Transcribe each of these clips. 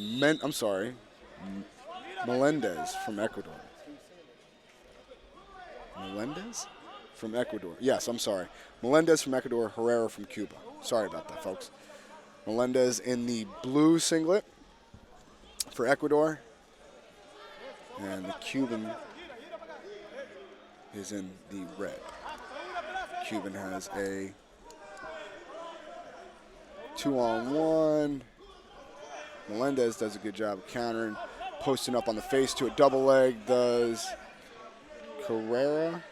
I'm sorry, Melendez from Ecuador. Melendez from Ecuador. Yes, I'm sorry. Melendez from Ecuador, Herrera from Cuba. Sorry about that, folks. Melendez in the blue singlet for Ecuador. And the Cuban is in the red. Cuban has a 2-on-1. Melendez does a good job of countering, posting up on the face to a double leg. Does Herrera,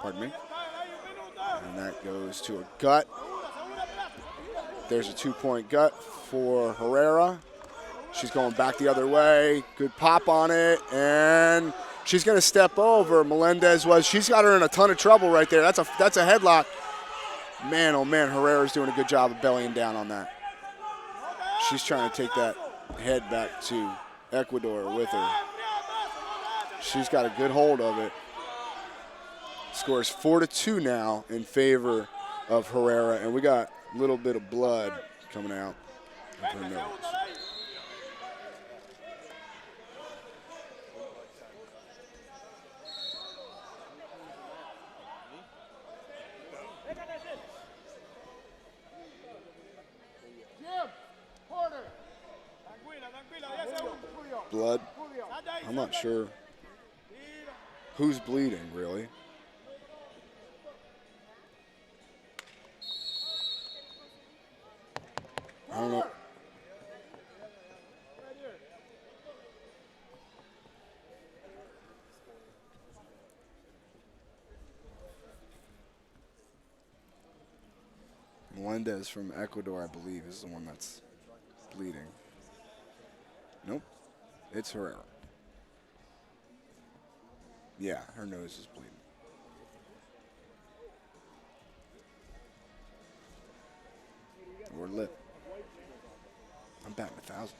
pardon me. And that goes to a gut. There's a 2-point gut for Herrera. She's going back the other way. Good pop on it, and she's going to step over. Melendez she's got her in a ton of trouble right there. That's a headlock. Man, oh man, Herrera's doing a good job of bellying down on that. She's trying to take that head back to Ecuador with her. She's got a good hold of it. Scores 4-2 now in favor of Herrera, and we got a little bit of blood coming out of her nose. Blood. I'm not sure who's bleeding, really. I don't know. Melendez from Ecuador, I believe, is the one that's bleeding. Nope. It's Herrera. Yeah, her nose is bleeding. We're lit. I'm batting 1,000.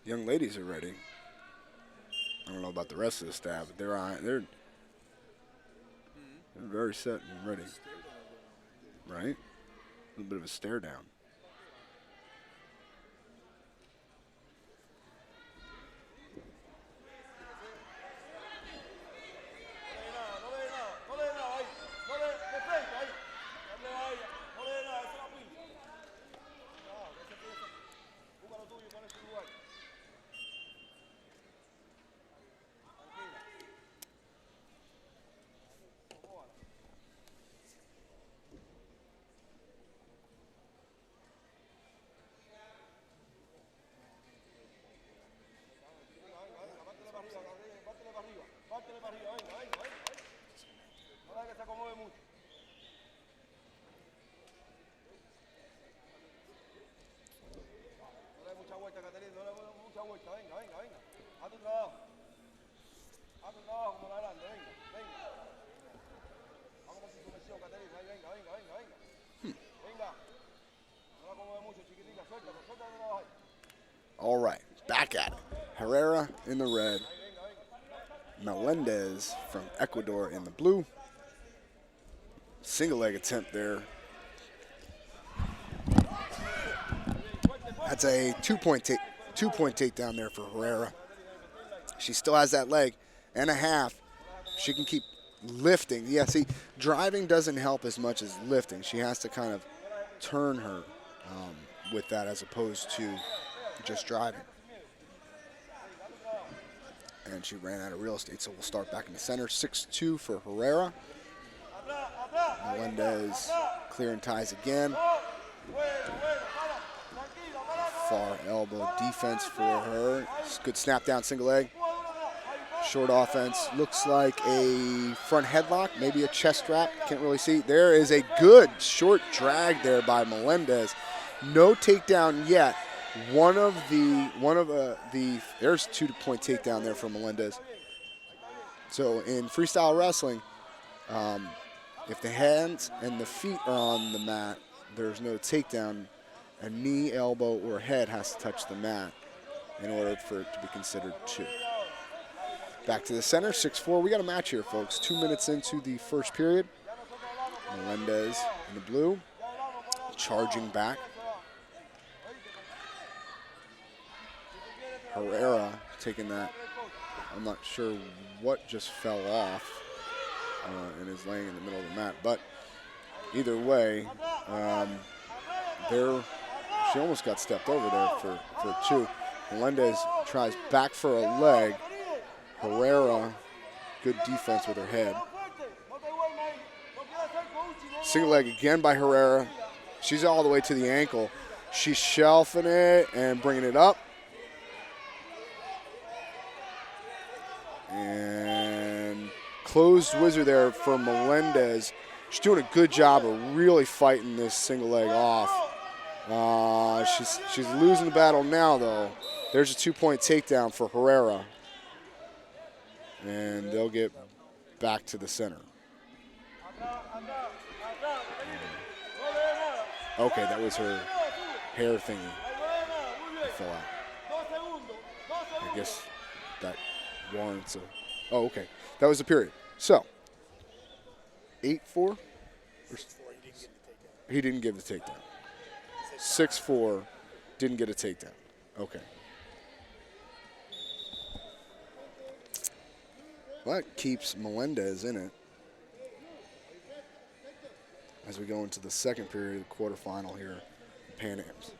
Young ladies are ready. I don't know about the rest of the staff, but they're very set and ready. Right? A little bit of a stare down. All right, back at it. Herrera in the red. Melendez from Ecuador in the blue. Single leg attempt there. That's a two-point takedown there for Herrera. She still has that leg and a half. She can keep lifting. Yeah, see, driving doesn't help as much as lifting. She has to kind of turn her with that as opposed to just driving. And she ran out of real estate, so we'll start back in the center. 6-2 for Herrera. Melendez clearing ties again. Far elbow defense for her. Good snap down, single leg. Short offense. Looks like a front headlock, maybe a chest wrap. Can't really see. There is a good short drag there by Melendez. No takedown yet. There's 2-point takedown there for Melendez. So in freestyle wrestling, if the hands and the feet are on the mat, there's no takedown. A knee, elbow, or head has to touch the mat in order for it to be considered 2. Back to the center, 6-4. We got a match here, folks. 2 minutes into the first period. Melendez in the blue, charging back. Herrera taking that. I'm not sure what just fell off and is laying in the middle of the mat. But either way, she almost got stepped over there for 2. Melendez tries back for a leg. Herrera, good defense with her head. Single leg again by Herrera. She's all the way to the ankle. She's shelving it and bringing it up. And closed wizard there for Melendez. She's doing a good job of really fighting this single leg off. She's losing the battle now, though. There's a 2-point takedown for Herrera. And they'll get back to the center. Okay, that was her hair thingy that fell out. I guess that warrants a... Oh, okay. That was the period. So, 8-4? He didn't give the takedown. 6-4, didn't get a takedown. Okay. Well, that keeps Melendez in it as we go into the second period of the quarterfinal here in Pan Ams.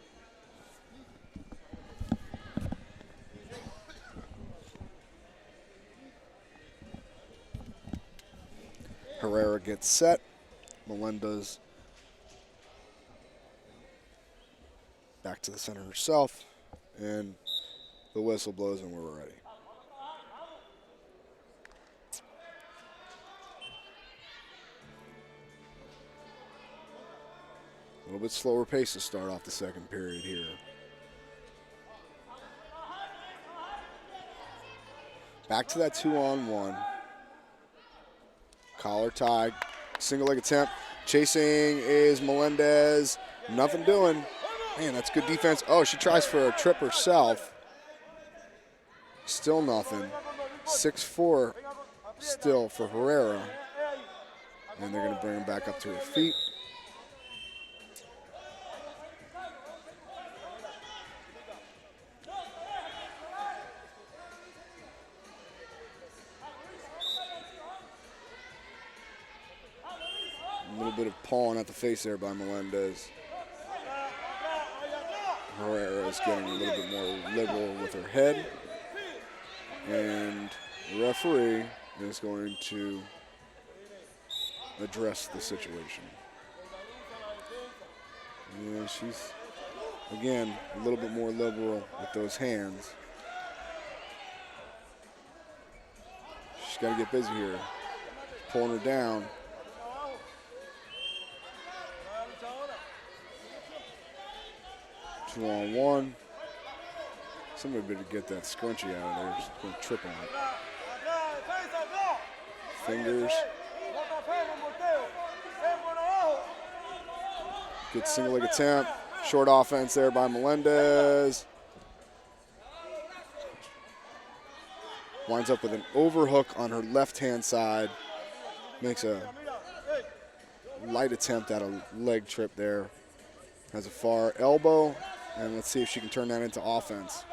Herrera gets set. Melendez back to the center herself, and the whistle blows and we're ready. A little bit slower pace to start off the second period here. Back to that 2-on-1. Collar tie, single leg attempt. Chasing is Melendez. Nothing doing. Man, that's good defense. Oh, she tries for a trip herself. Still nothing. 6-4 still for Herrera. And they're going to bring him back up to her feet. A little bit of pawing at the face there by Melendez. Herrera is getting a little bit more liberal with her head. And the referee is going to address the situation. Yeah, she's, again, a little bit more liberal with those hands. She's got to get busy here. Pulling her down. Two-on-one. Somebody better get that scrunchie out of there. She's going to trip on it. Fingers. Good single leg attempt. Short offense there by Melendez. Winds up with an overhook on her left-hand side. Makes a light attempt at a leg trip there. Has a far elbow. And let's see if she can turn that into offense.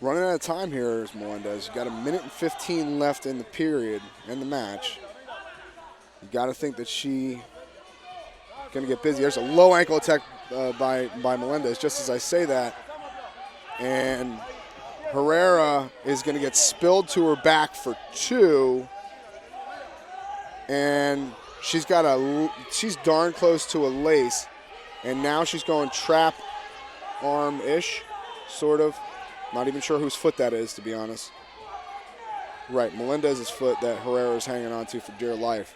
Running out of time here is Melendez. Got 1:15 left in the period, in the match. You got to think that she going to get busy. There's a low ankle attack by Melendez, just as I say that. And Herrera is going to get spilled to her back for 2. And she's darn close to a lace. And now she's going trap arm-ish, sort of. Not even sure whose foot that is, to be honest. Right, Melendez's foot that Herrera's hanging on to for dear life.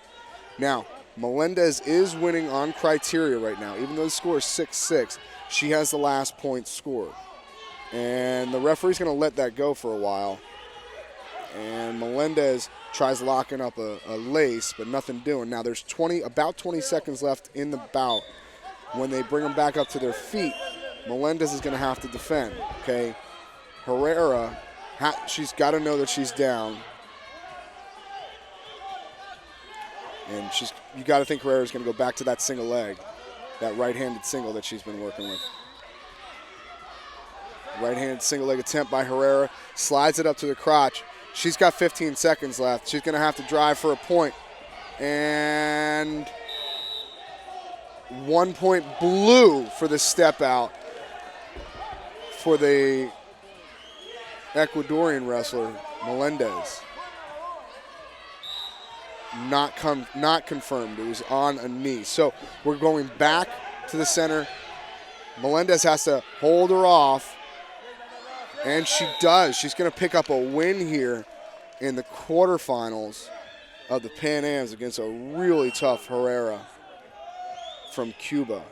Now, Melendez is winning on criteria right now. Even though the score is 6-6, she has the last point scored. And the referee's going to let that go for a while. And Melendez tries locking up a lace, but nothing doing. Now, there's about 20 seconds left in the bout. When they bring them back up to their feet, Melendez is going to have to defend, okay? Herrera, she's got to know that she's down. And you got to think Herrera's going to go back to that single leg, that right-handed single that she's been working with. Right-handed single leg attempt by Herrera, slides it up to the crotch. She's got 15 seconds left. She's going to have to drive for a point. And 1 point blue for the step out for the Ecuadorian wrestler, Melendez. Not confirmed. It was on a knee. So we're going back to the center. Melendez has to hold her off, and she does. She's going to pick up a win here in the quarterfinals of the Pan Ams against a really tough Herrera from Cuba.